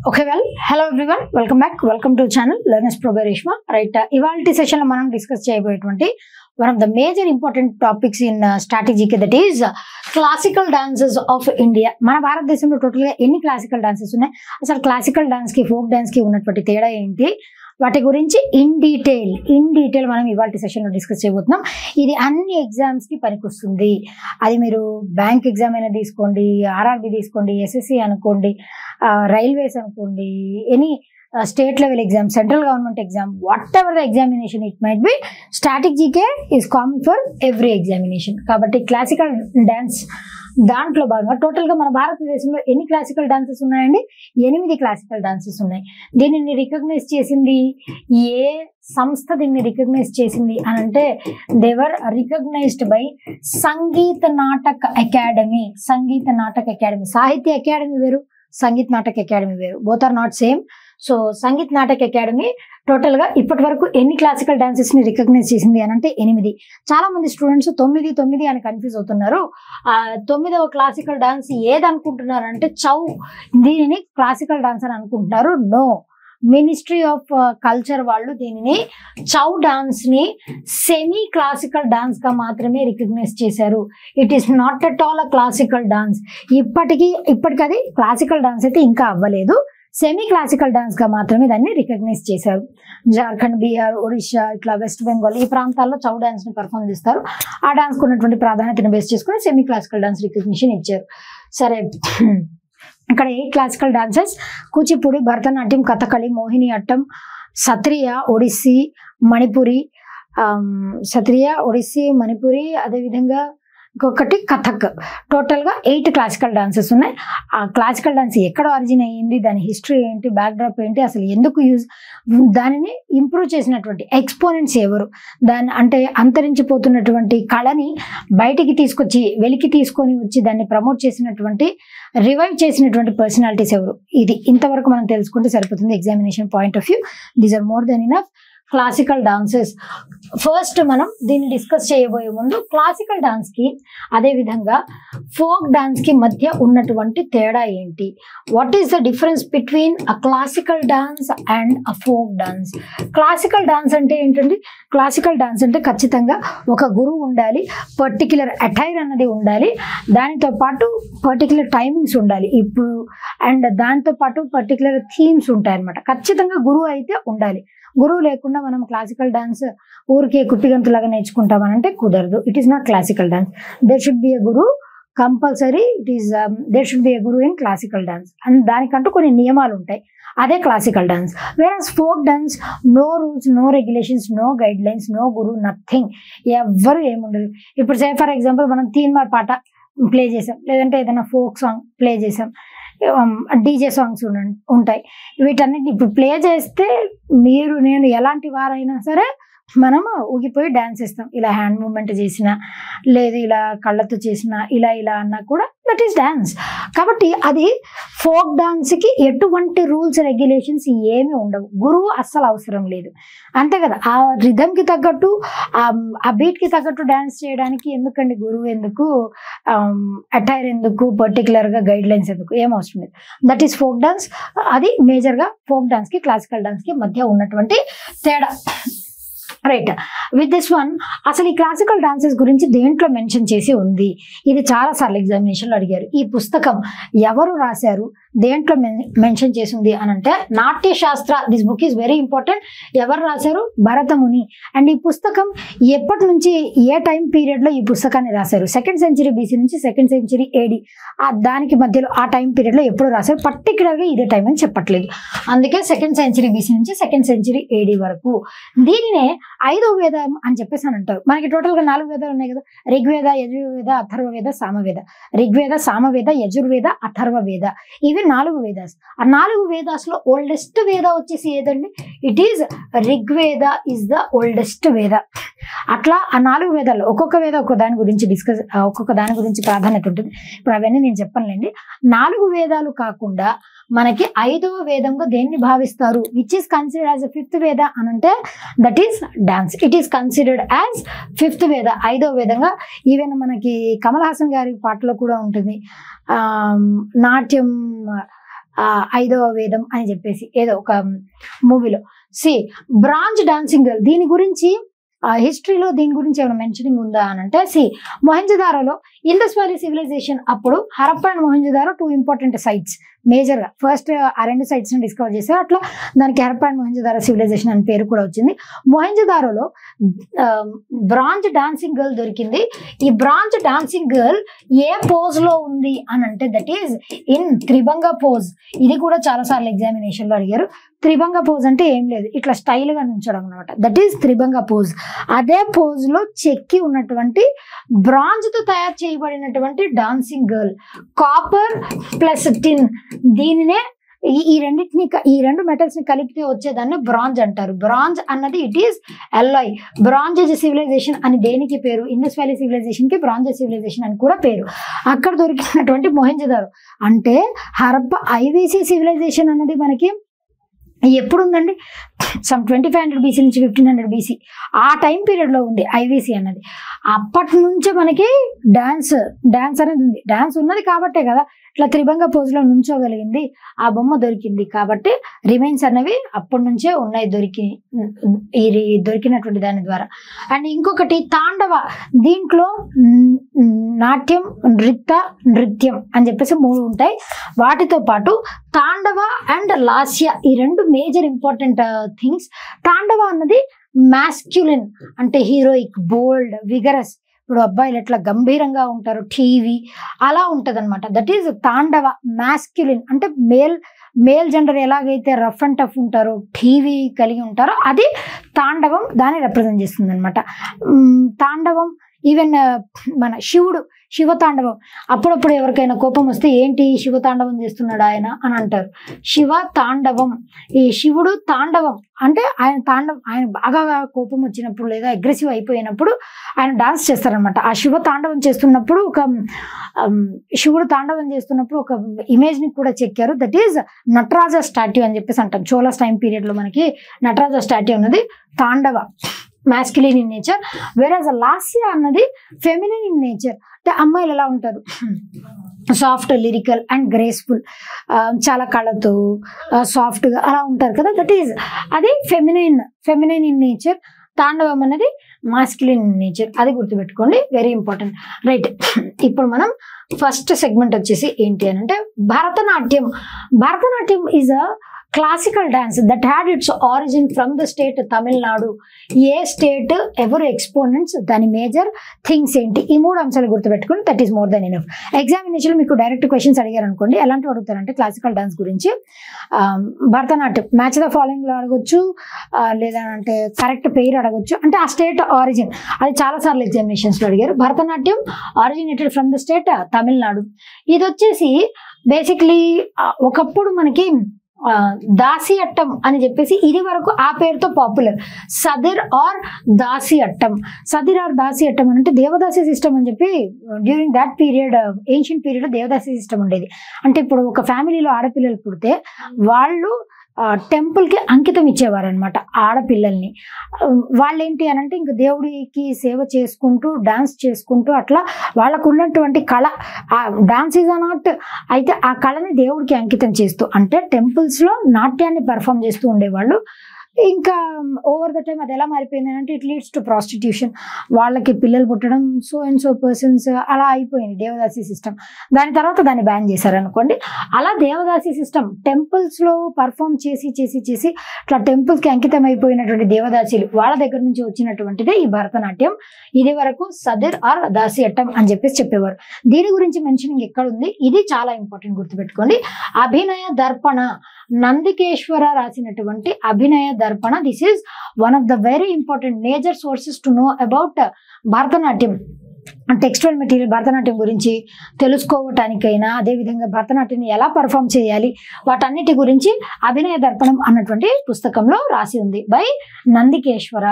Okay, well, hello everyone, welcome back, welcome to channel Learners Pro by Reshma. Right, ivalti session lo manam discuss cheyaboyetuvanti one of the major important topics in strategy that is classical dances of India. మన భారతదేశంలో total గా ఎన్ని classical dances ఉన్నాయి, అసలు classical dance కి folk dance కి ఉన్నటువంటి తేడా ఏంటి, వాటి గురించి ఇన్ డీటెయిల్ మనం ఇవాల్టి సెషన్ లో డిస్కస్ చేయబోతున్నాం. ఇది అన్ని ఎగ్జామ్స్ కి పనికొస్తుంది. అది మీరు బ్యాంక్ ఎగ్జామ్ అయినా తీసుకోండి, ఆర్ఆర్బి తీసుకోండి, ఎస్ఎస్సి అనుకోండి, రైల్వేస్ అనుకోండి, any state level exam, central government exam, what ever the examination it might be, static GK is common for every examination. కాబట్టి క్లాసికల్ డాన్స్ దాంట్లో భాగంగా టోటల్ గా మన భారతదేశంలో ఎన్ని క్లాసికల్ డాన్సెస్ ఉన్నాయండి? 8 క్లాసికల్ డాన్సెస్ ఉన్నాయి. దీనిని రికగ్నైజ్ చేసింది ఏ సంస్థ? దీన్ని రికగ్నైజ్ చేసింది అని అంటే దేవర్ recognised by Sangeet Natak academy. సాహిత్య అకాడమీ వేరు, సంగీత్ నాటక అకాడమీ వేరు, both are not same. So Sangeet Natak Akademi total గా ఇప్పటి వరకు ఎన్ని క్లాసికల్ డాన్సెస్ ని రికగ్నైజ్ చేసింది అని అంటే 8. చాలా మంది స్టూడెంట్స్ 9 అని కన్ఫ్యూజ్ అవుతున్నారు. 9వ క్లాసికల్ డాన్స్ ఏది అనుకుంటున్నారు అంటే చౌ, దీనిని క్లాసికల్ డాన్స్ అని అనుకుంటున్నారు. నో, మినిస్ట్రీ ఆఫ్ కల్చర్ వాళ్ళు దీనిని చౌ డాన్స్ ని సెమీ క్లాసికల్ డాన్స్ గా మాత్రమే రికగ్నైజ్ చేశారు. It is not at all a classical dance. ఇప్పటికది క్లాసికల్ డాన్స్ అయితే ఇంకా అవ్వలేదు. సెమీ క్లాసికల్ డాన్స్ గా మాత్రమే దాన్ని రికగ్నైజ్ చేశారు. జార్ఖండ్, బీహార్, ఒడిషా, ఇట్లా వెస్ట్ బెంగాల్ ఈ ప్రాంతాల్లో చౌ డాన్స్ ని పర్ఫామ్ చేస్తారు. ఆ డాన్స్ ఉన్నటువంటి ప్రాధాన్యతను బేస్ చేసుకుని సెమీ క్లాసికల్ డాన్స్ రికగ్నిషన్ ఇచ్చారు. సరే, ఇక్కడ 8 క్లాసికల్ డాన్సెస్: కూచిపూడి, భరతనాట్యం, కథకళి, మోహిని అట్టం, సత్రియా, ఒడిస్సీ, మణిపురి, అదేవిధంగా ఇంకొకటి కథక్. టోటల్ గా 8 క్లాసికల్ డాన్సెస్ ఉన్నాయి. ఆ క్లాసికల్ డాన్స్ ఎక్కడ ఆరిజిన్ అయ్యింది, దాని హిస్టరీ ఏంటి, బ్యాక్డ్రాప్ ఏంటి, అసలు ఎందుకు దానిని ఇంప్రూవ్ చేసినటువంటి ఎక్స్పోనెంట్స్ ఎవరు, దాన్ని అంటే అంతరించిపోతున్నటువంటి కళని బయటికి తీసుకొచ్చి వెలికి తీసుకొని వచ్చి దాన్ని ప్రమోట్ చేసినటువంటి, రివైవ్ చేసినటువంటి పర్సనాలిటీస్ ఎవరు, ఇది ఇంతవరకు మనం తెలుసుకుంటే సరిపోతుంది examination point of view. These are more than enough classical dances. First మనం దీన్ని డిస్కస్ చేయబోయే ముందు క్లాసికల్ డాన్స్ కి అదేవిధంగా ఫోక్ డాన్స్ కి మధ్య ఉన్నటువంటి తేడా ఏంటి, what is the difference between a classical dance and a folk dance? Classical dance అంటే ఏంటండి? క్లాసికల్ డాన్స్ అంటే ఖచ్చితంగా ఒక గురువు ఉండాలి, పర్టిక్యులర్ అటైర్ అన్నది ఉండాలి, దానితో పాటు పర్టిక్యులర్ టైమింగ్స్ ఉండాలి ఇప్పుడు, అండ్ దాంతో పాటు పర్టిక్యులర్ థీమ్స్ ఉంటాయి అనమాట. ఖచ్చితంగా గురువు అయితే ఉండాలి. గురువు లేకుండా మనం క్లాసికల్ డాన్స్ ఊరికే కుప్పిగంతులాగా నేర్చుకుంటామనంటే కుదరదు. It is not classical dance. There should be a guru compulsory. There should be a guru in classical dance. And దానికంటూ కొన్ని నియమాలు ఉంటాయి. అదే classical dance. Versus folk dance no rules, no regulations, no guidelines, no guru, nothing. ఎవ్వరు ఏముండదు. ఇప్పుడు say for example మనం తీన్మార్ పాట ప్లే చేసాం, లేదంటే ఏదైనా ఫోక్ సాంగ్ ప్లే చేసాం, డీజే సాంగ్స్ ఉంటాయి. వీటన్నిటిని ఇప్పుడు ప్లే చేస్తే మీరు నేను ఎలాంటి వారైనా సరే మనము ఊగిపోయి డాన్స్ చేస్తాం. ఇలా హ్యాండ్ మూవ్మెంట్ చేసినా, లేదు ఇలా కళ్ళతో చేసినా, ఇలా అన్నా కూడా దట్ ఈస్ డాన్స్. కాబట్టి అది ఫోక్ డాన్స్కి ఎటువంటి రూల్స్ రెగ్యులేషన్స్ ఏమీ ఉండవు. గురువు అస్సలు అవసరం లేదు, అంతే కదా. ఆ రిథమ్కి తగ్గట్టు, ఆ బీట్కి తగ్గట్టు డాన్స్ చేయడానికి ఎందుకండి గురువు ఎందుకు, అటైర్ ఎందుకు, పర్టికులర్గా గైడ్ లైన్స్ ఎందుకు, ఏం అవసరం లేదు. That is folk dance. అది మేజర్గా ఫోక్ డాన్స్కి క్లాసికల్ డాన్స్కి మధ్య ఉన్నటువంటి తేడా. రైట్, విత్ దిస్ వన్ అసలు ఈ క్లాసికల్ డాన్సెస్ గురించి దేంట్లో మెన్షన్ చేసి ఉంది? ఇది చాలా సార్లు ఎగ్జామినేషన్లో అడిగారు. ఈ పుస్తకం ఎవరు రాశారు, దేంట్లో మెన్షన్ చేసింది అని అంటే Natyashastra. This book is very important. ఎవరు రాశారు? భరతముని. అండ్ ఈ పుస్తకం ఎప్పటి నుంచి, ఏ టైం పీరియడ్లో ఈ పుస్తకాన్ని రాశారు? 2nd century BC నుంచి 2nd century AD, దానికి మధ్యలో ఆ టైం పీరియడ్లో ఎప్పుడు రాశారు? పర్టికులర్గా ఇదే టైం అని చెప్పట్లేదు, అందుకే 2nd century BC నుంచి 2nd century AD వరకు. దీనినే 5వ వేదం అని చెప్పేసి అని అంటారు. మనకి టోటల్గా 4 వేదాలు ఉన్నాయి కదా: ఋగ్వేద, యజుర్వేద, అథర్వవేద, సామవేద. ఋగ్వేద, సామవేద, యజుర్వేద, అథర్వవేద, ఇవి 4 వేదాస్. ఆ 4 వేదాస్లో ఓల్డెస్ట్ వేద వచ్చేసి ఏదండి? It is Rigveda is the oldest వేద. అట్లా ఆ 4 వేదాల్లో ఒక్కొక్క వేద ఒక్కొక్క దాని గురించి ప్రాధాన్యత ఉంటుంది. ఇప్పుడు అవన్నీ నేను చెప్పనులేండి. 4 వేదాలు కాకుండా మనకి 5వ వేదంగా దేన్ని భావిస్తారు? Which is considered as 5th వేద అని అంటే that is dance. It is considered as 5th వేద, 5వ వేదంగా. ఈవెన్ మనకి కమల్ హాసన్ గారి పాటలో కూడా ఉంటుంది నాట్యం ఐదవ వేదం అని చెప్పేసి ఏదో ఒక మూవీలో. బ్రాంజ్ డాన్సింగ్ గర్ల్, దీని గురించి హిస్టరీలో దీని గురించి ఏమైనా మెన్షనింగ్ ఉందా అని అంటే మొహంజదారోలో ఇండస్ వ్యాలీ సివిలైజేషన్ అప్పుడు Harappa and Mohenjodaro 2 important sites మేజర్గా. ఫస్ట్ ఆ 2 సిటీస్ని డిస్కవర్ చేశారు, అట్లా దానికి హరప్ప అండ్ మొహంజదారో సివిలైజేషన్ అని పేరు కూడా వచ్చింది. మొహంజదారోలో బ్రాంజ్ డాన్సింగ్ గర్ల్ దొరికింది. ఈ బ్రాంజ్ డాన్సింగ్ గర్ల్ ఏ పోజ్ లో ఉంది అని అంటే దట్ ఈస్ ఇన్ త్రిభంగ పోజ్. ఇది కూడా చాలా సార్లు ఎగ్జామినేషన్ లో అడిగారు. త్రిభంగ పోజ్ అంటే ఏం లేదు, ఇట్లా స్టైల్ గా నుంచడం అనమాట, దట్ ఈస్ త్రిభంగ పోజ్. అదే పోజ్ లో చెక్కి ఉన్నటువంటి బ్రాంజ్ తో తయారు చేయబడినటువంటి డాన్సింగ్ గర్ల్, కాపర్ ప్లస్ టిన్, దీనినే ఈ రెండు మెటల్స్ ని కలిపితే వచ్చేదాన్ని బ్రాంజ్ అంటారు. బ్రాంజ్ అన్నది it is alloy. Bronze civilisation అని దేనికి పేరు? ఇండస్ వ్యాలీ సివిలైజేషన్ కి బ్రాంజ్ సివిలైజేషన్ అని కూడా పేరు. అక్కడ దొరికినటువంటి మొహంజదారో అంటే హరప్ప ఐవీసీ సివిలైజేషన్ అన్నది మనకి ఎప్పుడు ఉందండి? సమ్ 2500 BC నుంచి 1500 BC ఆ టైం పీరియడ్ లో ఉంది ఐవీసీ అన్నది. అప్పటి నుంచే మనకి డాన్స్ అనేది ఉంది. డాన్స్ ఉన్నది కాబట్టే కదా ఇట్లా త్రిభంగ పోజ్ లో నుంచోగలిగింది, ఆ బొమ్మ దొరికింది. కాబట్టి రిమైన్స్ అనేవి అప్పటి నుంచే ఉన్నాయి దొరికినటువంటి దాని ద్వారా. అండ్ ఇంకొకటి తాండవ, దీంట్లో నాట్యం, నృత్యం అని చెప్పేసి 3 ఉంటాయి. వాటితో పాటు తాండవ అండ్ లాస్య, ఈ 2 మేజర్ ఇంపార్టెంట్ థింగ్స్. తాండవ అన్నది మాస్క్యులిన్ అంటే హీరోయిక్, బోల్డ్, విగరస్. ఇప్పుడు అబ్బాయిలు ఎట్లా గంభీరంగా ఉంటారు, టీవీ అలా ఉంటది అనమాట. దట్ ఈస్ తాండవ. మాస్క్యులిన్ అంటే మేల్ జెండర్ ఎలాగైతే రఫ్ అండ్ టఫ్ ఉంటారో, టీవీ కలిగి ఉంటారో, అది తాండవం దాన్ని రిప్రజెంట్ చేస్తుంది అనమాట. తాండవం ఈవెన్ మన శివతాండవం, అప్పుడప్పుడు ఎవరికైనా కోపం వస్తే ఏంటి శివతాండవం చేస్తున్నాడు ఆయన అని అంటారు. శివతాండవం, ఈ శివుడు తాండవం అంటే ఆయన బాగా కోపం వచ్చినప్పుడు లేదా అగ్రెసివ్ అయిపోయినప్పుడు ఆయన డాన్స్ చేస్తారనమాట. ఆ శివతాండవం చేస్తున్నప్పుడు శివుడు తాండవం చేస్తున్నప్పుడు ఒక ఇమేజ్ ని కూడా చెక్కారు. దట్ ఈస్ నటరాజ స్టాట్యూ అని చెప్పేసి అంటాం. చోళాస్ టైం పీరియడ్ లో మనకి నటరాజ స్టాట్యూ ఉన్నది. తాండవ masculine in nature, whereas Lasya అన్నది ఫెమినిన్ ఇన్ నేచర్. అంటే అమ్మాయిలు ఎలా ఉంటారు, సాఫ్ట్, లిరికల్ అండ్ గ్రేస్ఫుల్, చాలా కళతో సాఫ్ట్గా అలా ఉంటారు కదా, దట్ ఈస్ అది ఫెమినైన్ ఇన్ నేచర్. తాండవం అనేది మాస్క్యులిన్ ఇన్ నేచర్, అది గుర్తుపెట్టుకోండి, వెరీ ఇంపార్టెంట్. రైట్, ఇప్పుడు మనం ఫస్ట్ సెగ్మెంట్ వచ్చేసి ఏంటి అని అంటే Bharatanatyam. Bharatanatyam is a classical dance that had its origin from the state Tamil Nadu. A state, ఎవరు ఎక్స్పోనెంట్స్, దాని మేజర్ థింగ్స్ ఏంటి, ఈ 3 అంశాలు గుర్తుపెట్టుకుని that is more than enough. Examination మీకు డైరెక్ట్ క్వశ్చన్స్ అడిగారు అనుకోండి, ఎలాంటివి అడుగుతారంటే క్లాసికల్ డాన్స్ గురించి భరతనాట్యం మ్యాచ్ ద ఫాలోయింగ్ లో అడగొచ్చు, లేదా అంటే కరెక్ట్ పేరు అడగొచ్చు, అంటే ఆ స్టేట్ ఆరిజిన్, అది చాలా సార్లు ఎగ్జామినేషన్స్ లో అడిగారు. Bharatanatyam originated from the state Tamil Nadu. ఇది వచ్చేసి బేసిక్లీ ఒకప్పుడు మనకి దాసి అట్టం అని చెప్పేసి ఇది వరకు ఆ పేరుతో popular, Sadir or Dasi Attam. Sadir or Dasi Attam అంటే దేవదాసి సిస్టమ్ అని చెప్పి during that period, ancient period లో దేవదాసి సిస్టమ్ ఉండేది. అంటే ఇప్పుడు ఒక ఫ్యామిలీలో ఆడపిల్లలు పుడితే వాళ్ళు టెంపుల్ కి అంకితం ఇచ్చేవారు అనమాట ఆడపిల్లల్ని. వాళ్ళు ఏంటి అని అంటే ఇంకా దేవుడికి సేవ చేసుకుంటూ డాన్స్ చేసుకుంటూ అట్లా వాళ్ళకు ఉన్నటువంటి కళ, ఆ డాన్స్ ఈజ్ అన్ ఆర్ట్, అయితే ఆ కళని దేవుడికి అంకితం చేస్తూ అంటే టెంపుల్స్ లో నాట్యాన్ని పర్ఫామ్ చేస్తూ ఉండేవాళ్ళు. ఇంకా ఓవర్ ద టైం అది ఎలా మారిపోయింది అంటే ఇట్ లీడ్స్ టు ప్రాస్టిట్యూషన్, వాళ్ళకి పిల్లలు పుట్టడం, సో అండ్ సో పర్సన్స్ అలా అయిపోయింది దేవదాసి సిస్టమ్. దాని తర్వాత దాన్ని బ్యాన్ చేశారు అనుకోండి. అలా దేవదాసి సిస్టమ్ టెంపుల్స్ లో పర్ఫామ్ చేసి చేసి చేసి ఇట్లా టెంపుల్స్ కి అంకితం అయిపోయినటువంటి దేవదాసీలు వాళ్ళ దగ్గర నుంచి వచ్చినటువంటిదే ఈ భరతనాట్యం. ఇది వరకు సదిర్ ఆర్ దాసి అట్టం అని చెప్పేసి చెప్పేవారు. దీని గురించి మెన్షనింగ్ ఎక్కడ ఉంది, ఇది చాలా ఇంపార్టెంట్, గుర్తుపెట్టుకోండి. అభినయ దర్పణ, నందికేశ్వర రాసినటువంటి Abhinaya Darpana. This is one of the very important major sources to know about Bharatanatyam. Textual material Bharatanatyam గురించి తెలుసుకోవటానికైనా, అదేవిధంగా భరతనాట్యాన్ని ఎలా పర్ఫామ్ చేయాలి, వాటన్నిటి గురించి అభినయ దర్పణం అన్నటువంటి పుస్తకంలో రాసి ఉంది బై నందికేశ్వర.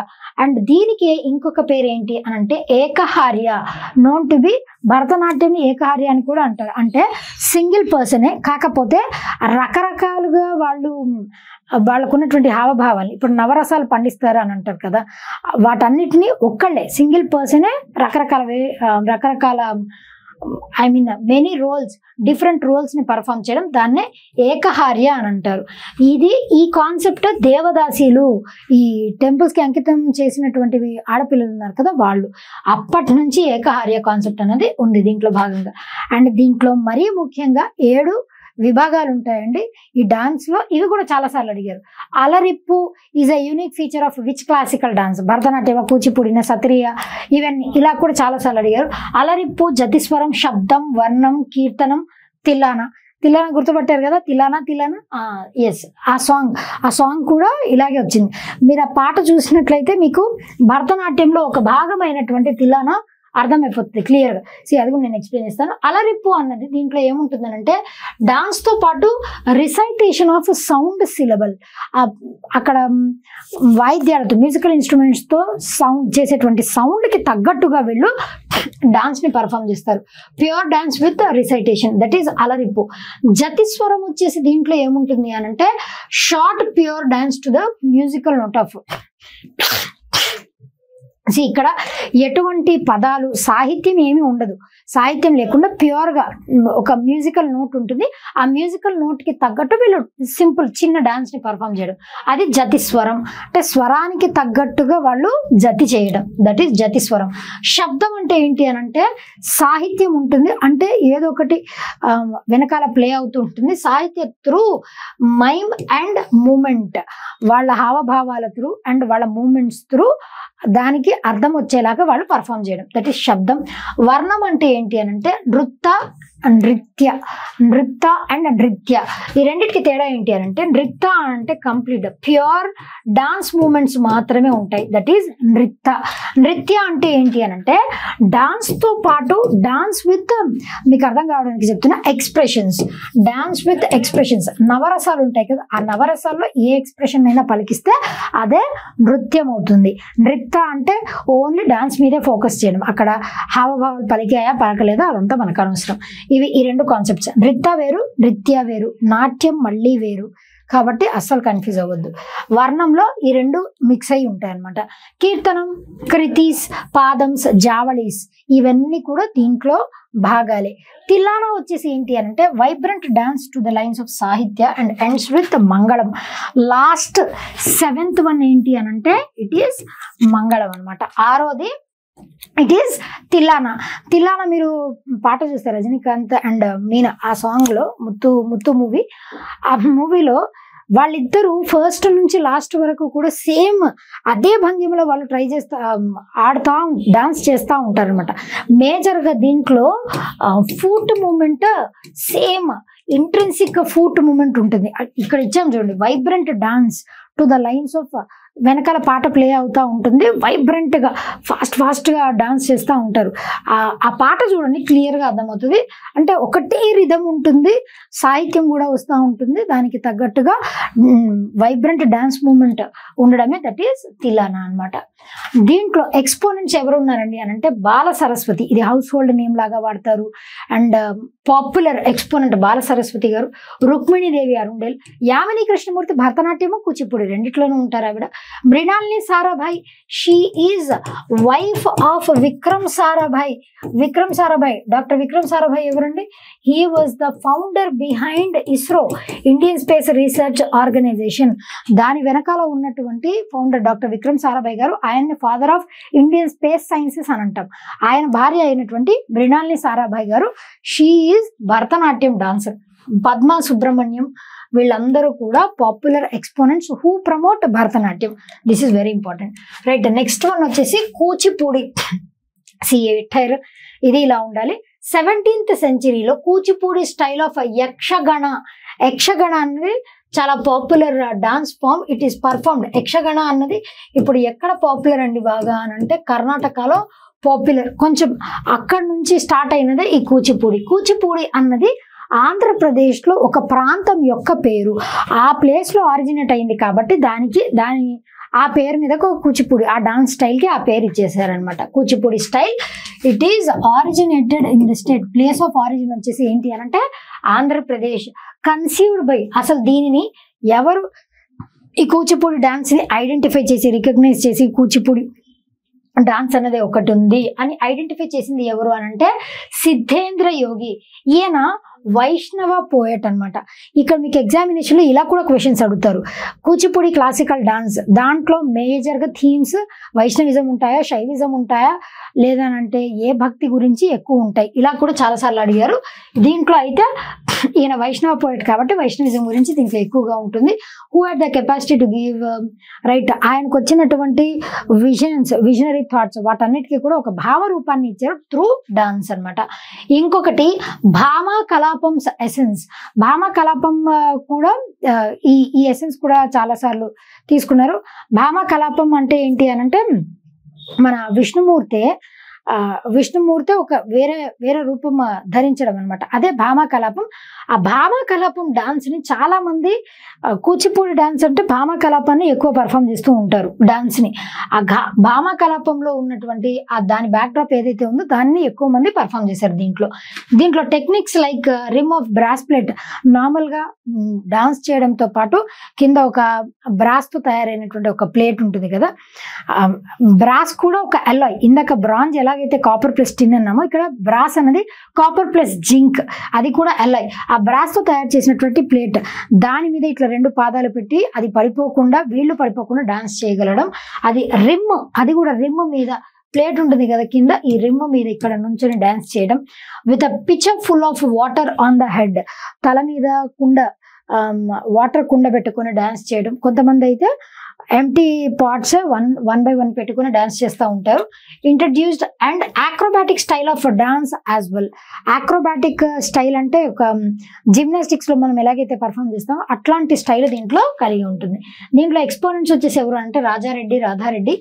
అండ్ దీనికి ఇంకొక పేరు ఏంటి అని అంటే ఏకహార్య, నోన్ టు బి భరతనాట్యం ఏకహార్య అని కూడా అంటారు. అంటే సింగిల్ పర్సనే, కాకపోతే రకరకాలుగా వాళ్ళకు ఉన్నటువంటి హావభావాలు, ఇప్పుడు నవరసాలు పండిస్తారు అని అంటారు కదా, వాటన్నిటిని ఒక్కళ్ళే సింగిల్ పర్సనే రకరకాల I mean many roles, different రోల్స్ని పర్ఫామ్ చేయడం, దాన్నే ఏకహార్య అని అంటారు. ఈ కాన్సెప్ట్ దేవదాసీలు, ఈ టెంపుల్స్కి అంకితం చేసినటువంటి ఆడపిల్లలు ఉన్నారు కదా, వాళ్ళు అప్పటి నుంచి ఏకహార్య కాన్సెప్ట్ అనేది ఉంది దీంట్లో భాగంగా. అండ్ దీంట్లో మరీ ముఖ్యంగా 7 విభాగాలు ఉంటాయండి ఈ డాన్స్ లో. ఇవి కూడా చాలా సార్లు అడిగారు. Alarippu is a unique feature of which classical dance? Bharatanatyam, కూచిపూడిన, సత్రియ, ఇవన్నీ ఇలా కూడా చాలా సార్లు అడిగారు. అలరిప్పు, జతిస్వరం, శబ్దం, వర్ణం, కీర్తనం, తిల్లానా. తిల్లానా గుర్తుపట్టారు కదా, తిల్లానా. ఎస్, ఆ సాంగ్ కూడా ఇలాగే వచ్చింది. మీరు ఆ పాట చూసినట్లయితే మీకు భరతనాట్యంలో ఒక భాగమైనటువంటి తిల్లానా అర్థమైపోతుంది క్లియర్గా. అది కూడా నేను ఎక్స్ప్లెయిన్ చేస్తాను. అలరిప్పు అన్నది దీంట్లో ఏముంటుందనంటే డాన్స్తో పాటు రిసైటేషన్ ఆఫ్ సౌండ్ సిలబల్, అక్కడ వాయిద్యాలతో, మ్యూజికల్ ఇన్స్ట్రుమెంట్స్తో సౌండ్ చేసేటువంటి సౌండ్కి తగ్గట్టుగా వీళ్ళు డాన్స్ని పర్ఫామ్ చేస్తారు. Pure dance with recitation, that is Alarippu. Jatiswaram వచ్చేసి దీంట్లో ఏముంటుంది అని అంటే short pure dance to the musical note of. ఇక్కడ ఎటువంటి పదాలు, సాహిత్యం ఏమీ ఉండదు. సాహిత్యం లేకుండా ప్యూర్గా ఒక మ్యూజికల్ నోట్ ఉంటుంది. ఆ మ్యూజికల్ నోట్కి తగ్గట్టు వీళ్ళు సింపుల్ చిన్న డాన్స్ని పర్ఫామ్ చేయడం, అది జతిస్వరం. అంటే స్వరానికి తగ్గట్టుగా వాళ్ళు జతి చేయడం, దట్ ఈస్ జతిస్వరం. శబ్దం అంటే ఏంటి అని అంటే సాహిత్యం ఉంటుంది, అంటే ఏదో ఒకటి వెనకాల ప్లే అవుతూ ఉంటుంది. సాహిత్య త్రూ మైమ్ అండ్ మూమెంట్, వాళ్ళ హావభావాల త్రూ అండ్ వాళ్ళ మూమెంట్స్ త్రూ దానికి అర్థం వచ్చేలాగా వాళ్ళు పర్ఫామ్ చేయడం, దట్ ఈస్ శబ్దం. వర్ణం అంటే ఏంటి అని అంటే నృత్య అండ్ నృత్య, ఈ రెండింటికి తేడా ఏంటి అని అంటే నృత్య అంటే కంప్లీట్ ప్యూర్ డాన్స్ మూమెంట్స్ మాత్రమే ఉంటాయి, దట్ ఈస్ నృత్య అంటే ఏంటి అని అంటే డాన్స్తో పాటు డాన్స్ విత్, మీకు అర్థం కావడానికి చెప్తున్నా, ఎక్స్ప్రెషన్స్. డాన్స్ విత్ ఎక్స్ప్రెషన్స్, నవరసాలు ఉంటాయి కదా, ఆ నవరసాల్లో ఏ ఎక్స్ప్రెషన్ అయినా పలికిస్తే అదే నృత్యం అవుతుంది. నృత్య అంటే ఓన్లీ డాన్స్ మీదే ఫోకస్ చేయడం, అక్కడ హావభావాలు పలికాయా పలకలేదా అదంతా మనకు అనవసరం. ఇవి ఈ 2 కాన్సెప్ట్స్. నృత్య వేరు, నాట్యం మళ్ళీ వేరు, కాబట్టి అస్సలు కన్ఫ్యూజ్ అవ్వద్దు. వర్ణంలో ఈ 2 మిక్స్ అయి ఉంటాయి అన్నమాట. కీర్తనం, కృతీస్, పాదమ్స్, జావళీస్, ఇవన్నీ కూడా దీంట్లో భాగాలే. తిల్లానా వచ్చేసి ఏంటి అని అంటే vibrant dance to the lines of సాహిత్య అండ్ ఎండ్స్ విత్ మంగళం. లాస్ట్ 7th వన్ ఏంటి అని అంటే ఇట్ ఈస్ మంగళం అనమాట. 6వది ఇట్ ఈస్ తిల్లానా. మీరు పాట చూస్తే రజనీకాంత్ అండ్ మీనా ఆ సాంగ్లో, ముత్తు మూవీ, ఆ మూవీలో వాళ్ళిద్దరూ ఫస్ట్ నుంచి లాస్ట్ వరకు కూడా సేమ్ అదే భంగిమలో వాళ్ళు ట్రై చేస్తా, ఆడుతూ, డాన్స్ చేస్తూ ఉంటారనమాట. మేజర్గా దీంట్లో foot movement same intrinsic foot movement ఉంటుంది. ఇక్కడ ఇచ్చాం చూడండి, vibrant dance to the lines of, వెనకాల పాట ప్లే అవుతూ ఉంటుంది, వైబ్రెంట్గా ఫాస్ట్గా డాన్స్ చేస్తూ ఉంటారు. ఆ పాట చూడండి క్లియర్గా అర్థమవుతుంది. అంటే ఒకటే రిథం ఉంటుంది, సాహిత్యం కూడా వస్తూ ఉంటుంది, దానికి తగ్గట్టుగా వైబ్రెంట్ డాన్స్ మూమెంట్ ఉండడమే దట్ ఈస్ తిల్లానా అనమాట. దీంట్లో ఎక్స్పోనెంట్స్ ఎవరు ఉన్నారండి అని అంటే బాల సరస్వతి, ఇది హౌస్ హోల్డ్ నేమ్ లాగా వాడతారు. అండ్ పాపులర్ ఎక్స్పోనెంట్ బాల సరస్వతి గారు, రుక్మిణీదేవి అరుండేల్, యామిని కృష్ణమూర్తి భరతనాట్యము కూచిపూడి రెండిట్లోనూ ఉంటారు ఆవిడ. Mrinalini Sarabhai, she is wife of Vikram Sarabhai. Doctor Vikram Sarabhai ఎవరండి? He was the founder behind ISRO, Indian Space Research Organisation. దాని వెనకాల ఉన్నటువంటి ఫౌండర్ డాక్టర్ విక్రమ్ సారాభాయ్ గారు. ఆయన్ని father of Indian space sciences అని అంటాం. ఆయన భార్య అయినటువంటి Mrinalini Sarabhai garu, she is Bharatanatyam dancer. Padma Subrahmanyam, వీళ్ళందరూ కూడా popular exponents who promote Bharatanatyam. This is very important, right. Next one వచ్చేసి కూచిపూడి. ఎట్టైర్, ఇది ఇలా ఉండాలి. 17th సెంచరీలో కూచిపూడి స్టైల్ ఆఫ్ యక్షగణ అన్నది చాలా popular dance form. It is performed. Yakshagana అన్నది ఇప్పుడు ఎక్కడ పాపులర్ అండి బాగా అని అంటే కర్ణాటకలో పాపులర్. కొంచెం అక్కడి నుంచి స్టార్ట్ అయినదే ఈ కూచిపూడి అన్నది ఆంధ్రప్రదేశ్లో ఒక ప్రాంతం యొక్క పేరు. ఆ ప్లేస్లో ఆరిజినేట్ అయింది కాబట్టి ఆ పేరు మీద కూచిపూడి, ఆ డాన్స్ స్టైల్కి ఆ పేరు ఇచ్చేసారనమాట. Kuchipudi style it is originated in the state. Place of origin వచ్చేసి ఏంటి అని అంటే ఆంధ్రప్రదేశ్. కన్సీవ్డ్ బై, అసలు దీనిని ఎవరు ఈ కూచిపూడి డాన్స్ని ఐడెంటిఫై చేసి రికగ్నైజ్ చేసి కూచిపూడి డాన్స్ అనేది ఒకటి ఉంది అని ఐడెంటిఫై చేసింది ఎవరు అని అంటే సిద్ధేంద్ర యోగి. ఈయన వైష్ణవ పోయట్ అనమాట. ఇక్కడ మీకు ఎగ్జామినేషన్ లో ఇలా కూడా క్వశ్చన్స్ అడుగుతారు. కూచిపూడి క్లాసికల్ డాన్స్ దాంట్లో మేజర్ గా థీమ్స్ వైష్ణవిజం ఉంటాయా, శైవిజం ఉంటాయా, లేదనంటే ఏ భక్తి గురించి ఎక్కువ ఉంటాయి, ఇలా కూడా చాలా సార్లు అడిగారు. దీంట్లో అయితే ఈయన వైష్ణవ పోయట్ కాబట్టి వైష్ణవిజం గురించి దీంట్లో ఎక్కువగా ఉంటుంది. Who had the capacity to give right, ఆయనకు వచ్చినటువంటి విజనరీ థాట్స్ వాటన్నిటికీ కూడా ఒక భావ రూపాన్ని ఇచ్చారు త్రూ డాన్స్ అనమాట. ఇంకొకటి భామా కలాపం ఎసెన్స్. భామా కలాపం కూడా ఈ ఎసెన్స్ కూడా చాలా సార్లు తీసుకున్నారు. భామా కలాపం అంటే ఏంటి అని అంటే మన విష్ణుమూర్తి ఒక వేరే రూపం ధరించడం అనమాట. అదే భామా కలాపం. ఆ భామా కలాపం డాన్స్ ని చాలా మంది కూచిపూడి డాన్స్ అంటే భామా కలాపాన్ని ఎక్కువ పర్ఫామ్ చేస్తూ ఉంటారు డాన్స్ ని. ఆ భామా కలాపంలో ఉన్నటువంటి దాని బ్యాక్ డ్రాప్ ఏదైతే ఉందో దాన్ని ఎక్కువ మంది పర్ఫామ్ చేశారు. దీంట్లో techniques like rim of brass plate, normal గా డాన్స్ చేయడంతో పాటు కింద ఒక బ్రాస్ తో తయారైనటువంటి ఒక ప్లేట్ ఉంటుంది కదా, బ్రాస్ కూడా ఒక అలాయ్. ఇందాక బ్రాంజ్ ఎలాగైతే కాపర్ ప్లస్ టిన్ అన్నామో ఇక్కడ బ్రాస్ అనేది కాపర్ ప్లస్ జింక్, అది కూడా అలాయ్. ఆ బ్రాస్ తో తయారు చేసినటువంటి ప్లేట్, దాని మీద ఇట్లా 2 పాదాలు పెట్టి అది వీళ్ళు పడిపోకుండా డాన్స్ చేయగలడం. అది రిమ్, అది కూడా రిమ్ మీద ప్లేట్ ఉంటుంది కదా కింద, ఈ రిమ్ మీద ఇక్కడ నుంచొని డాన్స్ చేయడం. With a pitcher full of water on the head, తల మీద వాటర్ కుండ పెట్టుకుని డాన్స్ చేయడం. కొంతమంది అయితే empty parts one by one పెట్టుకుని డాన్స్ చేస్తూ ఉంటారు. Introduced and acrobatic style of dance as well. Acrobatic style అంటే ఒక జిమ్నాస్టిక్స్ లో మనం ఎలాగైతే పర్ఫామ్ చేస్తామో అట్లాంటి స్టైల్ దీంట్లో కలిగి ఉంటుంది. దీంట్లో ఎక్స్పోనెంట్స్ వచ్చేసి ఎవరు అంటే రాజారెడ్డి, రాధారెడ్డి,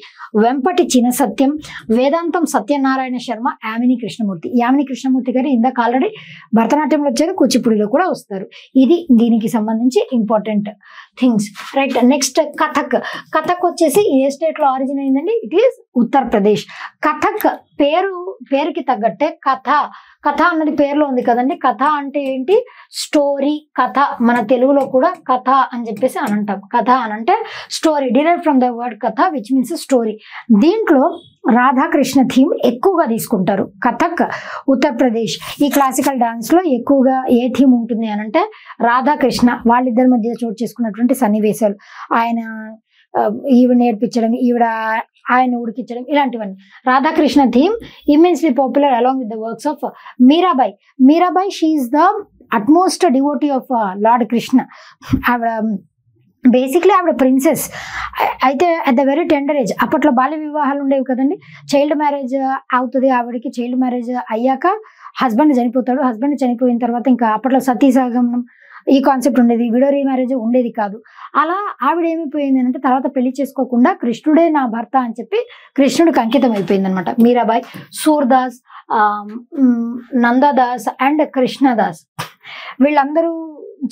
వెంపటి చిన సత్యం, వేదాంతం సత్యనారాయణ శర్మ, యామిని కృష్ణమూర్తి. యామిని కృష్ణమూర్తి గారు ఇందాక ఆల్రెడీ భరతనాట్యంలో వచ్చారు, కూచిపూడిలో కూడా వస్తారు. ఇది దీనికి సంబంధించి important things. Right, next Kathak వచ్చేసి ఏ స్టేట్ లో ఆరిజిన్ అయిందండి? It is Uttar Pradesh. కథక్ పేరుకి తగ్గట్టే కథ అన్నది పేరులో ఉంది కదండి. కథ అంటే ఏంటి? స్టోరీ, కథ. మన తెలుగులో కూడా కథ అని చెప్పేసి అని అంటాం. కథ అని అంటే story, derive from the word కథ విచ్ మీన్స్ స్టోరీ. దీంట్లో రాధాకృష్ణ థీమ్ ఎక్కువగా తీసుకుంటారు. కథక్ ఉత్తరప్రదేశ్. ఈ క్లాసికల్ డాన్స్ లో ఎక్కువగా ఏ థీమ్ ఉంటుంది అని అంటే రాధాకృష్ణ వాళ్ళిద్దరి మధ్య చోటు చేసుకున్నటువంటి సన్నివేశాలు, ఈవిడ నేర్పించడం, ఆయన ఉడికించడం, ఇలాంటివన్నీ. Radhakrishna theme immensely popular along with the works of Mirabai. She is the utmost devotee of lord Krishna. Basically ఆవిడ ప్రిన్సెస్ అయితే at the very tender age. అప్పట్లో బాల్య వివాహాలు ఉండేవి కదండి. చైల్డ్ మ్యారేజ్ అవుతుంది ఆవిడకి. చైల్డ్ మ్యారేజ్ అయ్యాక హస్బెండ్ చనిపోతాడు. హస్బెండ్ చనిపోయిన తర్వాత ఇంకా అప్పట్లో సతీ సహగమనం ఈ కాన్సెప్ట్ ఉండేది, విడో రీమ్యారేజ్ ఉండేది కాదు. అలా ఆవిడ ఏమైపోయింది అంటే తర్వాత పెళ్లి చేసుకోకుండా కృష్ణుడే నా భర్త అని చెప్పి కృష్ణుడికి అంకితం అయిపోయింది అనమాట. మీరాబాయ్, సూర్దాస్, నందదాస్ అండ్ కృష్ణదాస్ వీళ్ళందరూ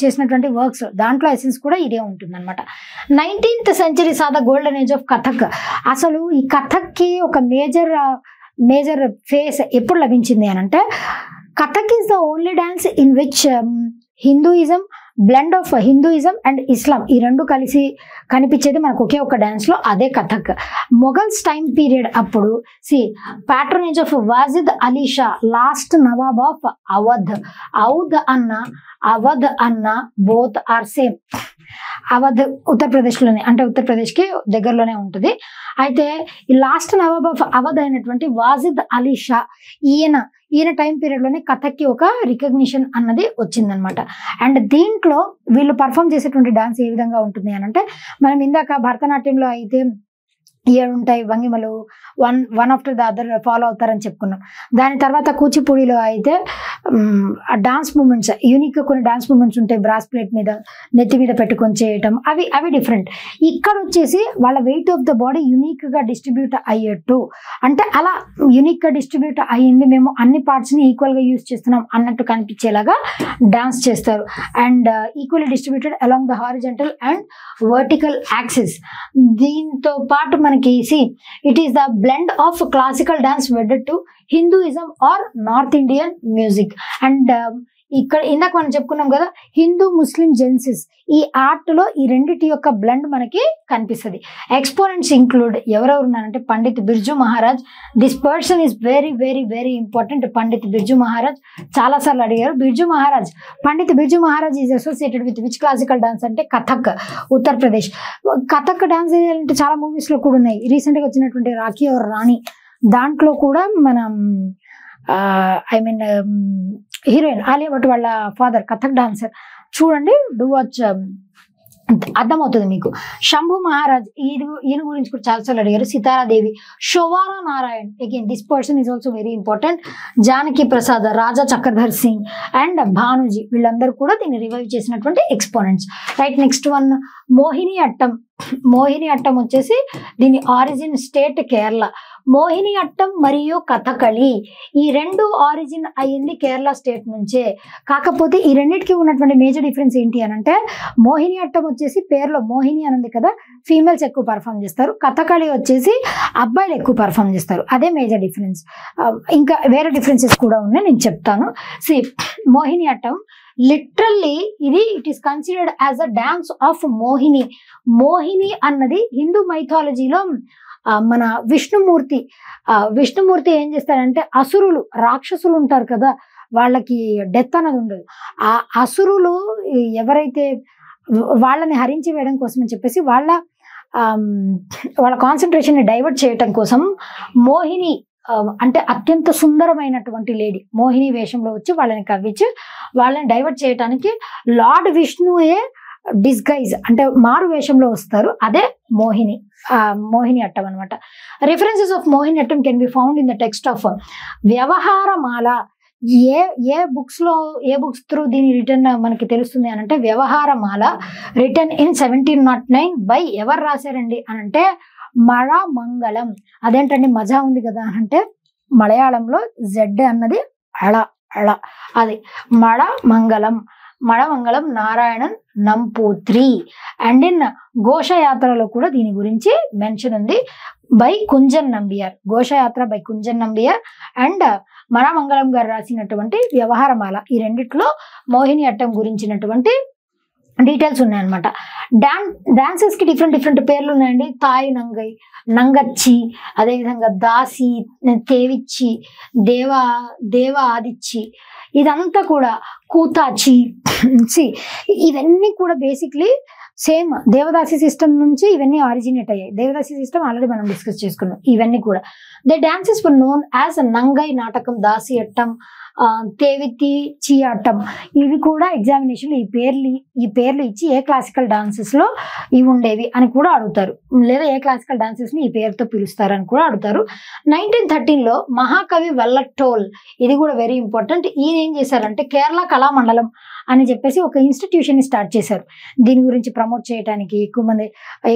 చేసినటువంటి వర్క్స్ దాంట్లో ఎసెన్స్ కూడా ఇదే ఉంటుంది అనమాట. 19th century saw the golden age of Kathak. అసలు ఈ కథక్కి ఒక మేజర్ ఫేస్ ఎప్పుడు లభించింది అని అంటే Kathak is the only dance in which Hinduism, blend of Hinduism and Islam ఈ రెండు కలిసి కనిపించేది మనకు ఒకే ఒక డాన్స్ లో, అదే కథక్. మొఘల్స్ టైం పీరియడ్ అప్పుడు patronage of Wajid Ali Shah, last Nawab of Awadh అన్న బోత్ ఆర్ సేమ్. అవధ్ ఉత్తరప్రదేశ్లోనే, అంటే ఉత్తరప్రదేశ్కి దగ్గరలోనే ఉంటుంది. అయితే ఈ లాస్ట్ నవాబ్ ఆఫ్ అవధ్ అయినటువంటి వాజిద్ అలీ షా ఈయన టైం పీరియడ్ లోనే కథక్కి ఒక రికగ్నిషన్ అన్నది వచ్చిందనమాట. అండ్ దీంట్లో వీళ్ళు పర్ఫామ్ చేసేటువంటి డాన్స్ ఏ విధంగా ఉంటుంది అని అంటే మనం ఇందాక భరతనాట్యంలో అయితే 7 ఉంటాయి భంగిమలు, one after the other follow అవుతారని చెప్పుకున్నాం. దాని తర్వాత కూచిపూడిలో అయితే డాన్స్ మూమెంట్స్ యూనిక్గా కొన్ని డాన్స్ మూమెంట్స్ ఉంటాయి. బ్రాస్ ప్లేట్ మీద నెత్తి మీద పెట్టుకొని చేయటం, అవి డిఫరెంట్. ఇక్కడ వచ్చేసి వాళ్ళ వెయిట్ ఆఫ్ ద బాడీ యూనిక్గా డిస్ట్రిబ్యూట్ అయ్యేట్టు, అంటే అలా యూనిక్గా డిస్ట్రిబ్యూట్ అయ్యింది, మేము అన్ని పార్ట్స్ని ఈక్వల్గా యూజ్ చేస్తున్నాం అన్నట్టు కనిపించేలాగా డాన్స్ చేస్తారు. And equally distributed along the horizontal and vertical axis. దీంతో పాటు మనకి it is the blend of classical dance wedded to Hinduism or north Indian music. And ఇక్కడ ఇందాక మనం చెప్పుకున్నాం కదా, హిందూ ముస్లిం జెన్సిస్, ఈ ఆర్ట్ లో ఈ రెండిటి యొక్క బ్లెండ్ మనకి కనిపిస్తుంది. ఎక్స్పోనెంట్స్ ఇంక్లూడ్ ఎవరెవరు ఉన్నారంటే Pandit Birju Maharaj. This person is very very very important. Pandit Birju Maharaj చాలా సార్లు అడిగారు. Birju Maharaj, Pandit Birju Maharaj is associated with which classical dance అంటే కథక్, ఉత్తరప్రదేశ్. కథక్ డాన్స్ అంటే చాలా మూవీస్ లో కూడా ఉన్నాయి. రీసెంట్ గా వచ్చినటువంటి రాఖీ ఔర్ రాణి దాంట్లో కూడా మనం హీరోయిన్ ఆలియా భట్ వాళ్ళ ఫాదర్ కథక్ డాన్సర్. చూడండి, డూ వాచ్, అర్థమవుతుంది మీకు. శంభు మహారాజ్, ఈయన గురించి కూడా చాలాసార్లు అడిగారు. Sitara Devi, Shobhana Narayan, again this person is also very important. Janaki Prasad, Raja Chakradhar Singh and Bhanuji, వీళ్ళందరూ కూడా దీన్ని రివైవ్ చేసినటువంటి exponents. Right, next one Mohini Attam. Mohini Attam వచ్చేసి దీని ఆరిజిన్ స్టేట్ కేరళ. మోహిని అట్టం మరియు కథకళి ఈ రెండు ఆరిజిన్ అయ్యింది కేరళ స్టేట్ నుంచే. కాకపోతే ఈ రెండింటికి ఉన్నటువంటి మేజర్ డిఫరెన్స్ ఏంటి అని అంటే, మోహిని అట్టం వచ్చేసి పేరులో మోహిని అని ఉంది కదా, ఫీమేల్స్ ఎక్కువ పర్ఫామ్ చేస్తారు. కథకళి వచ్చేసి అబ్బాయిలు ఎక్కువ పర్ఫామ్ చేస్తారు. అదే మేజర్ డిఫరెన్స్. ఇంకా వేరే డిఫరెన్సెస్ కూడా ఉన్నాయి, నేను చెప్తాను. Mohini Attam literally it is considered as a dance of Mohini. Mohini అన్నది హిందూ మైథాలజీలో మన విష్ణుమూర్తి ఏం చేస్తాడంటే, అసురులు రాక్షసులు ఉంటారు కదా, వాళ్ళకి డెత్ అన్నది ఉండదు. ఆ అసురులు ఎవరైతే వాళ్ళని హరించి వేయడం కోసం అని చెప్పేసి వాళ్ళ కాన్సన్ట్రేషన్ ని డైవర్ట్ చేయటం కోసం మోహిని అంటే అత్యంత సుందరమైనటువంటి లేడీ మోహిని వేషంలో వచ్చి వాళ్ళని కవ్వించి వాళ్ళని డైవర్ట్ చేయడానికి లార్డ్ విష్ణువే డిస్గైజ్ అంటే మారు వేషంలో వస్తారు. అదే మోహిని అట్టం అనమాట. References of Mohini Attam can be found in the text of Vyavaharamala. ఏ బుక్స్ త్రూ దీని రిటర్న్ మనకి తెలుస్తుంది అని అంటే, వ్యవహారమాల రిటర్న్ ఇన్ 1709 బై ఎవరు రాశారండి అని అంటే మళ మంగళం. అదేంటండి మజా ఉంది కదా అంటే, మలయాళంలో జెడ్ అన్నది అళ అది మళమంగళం నారాయణన్ నంపూత్రి. అండ్ ఇన్ ఘోషయాత్రలో కూడా దీని గురించి మెన్షన్ ఉంది by Kunjan Nambiar. Ghoshayatra by Kunjan Nambiar and Mazhamangalam garu రాసినటువంటి వ్యవహారమాల, ఈ రెండిట్లో మోహిని అట్టం గురించినటువంటి డీటెయిల్స్ ఉన్నాయన్నమాట. డాన్సెస్ కి డిఫరెంట్ పేర్లు ఉన్నాయండి. తాయి నంగై, నంగచ్చి, అదేవిధంగా దాసి, తేవిచ్చి, దేవ ఆదిచ్చి, ఇదంతా కూడా కూతాచి. ఇవన్నీ కూడా బేసిక్లీ సేమ్ దేవదాసి సిస్టమ్ నుంచి ఇవన్నీ ఆరిజినేట్ అయ్యాయి. దేవదాసి సిస్టమ్ ఆల్రెడీ మనం డిస్కస్ చేసుకున్నాం. ఇవన్నీ కూడా the dances were known as Nangai Natakam, Dasi Aattam, తేవితి చీయాటం. ఇవి కూడా ఎగ్జామినేషన్ ఈ పేర్లు ఇచ్చి ఏ క్లాసికల్ డాన్సెస్ లో ఇవి ఉండేవి అని కూడా అడుగుతారు, లేదా ఏ క్లాసికల్ డాన్సెస్ ని ఈ పేరుతో పిలుస్తారు అని కూడా అడుగుతారు. 1913లో మహాకవి వల్లటోల్, ఇది కూడా వెరీ ఇంపార్టెంట్. ఈయన ఏం చేశారంటే కేరళ కళామండలం అని చెప్పేసి ఒక ఇన్స్టిట్యూషన్ ని స్టార్ట్ చేశారు. దీని గురించి ప్రమోట్ చేయడానికి,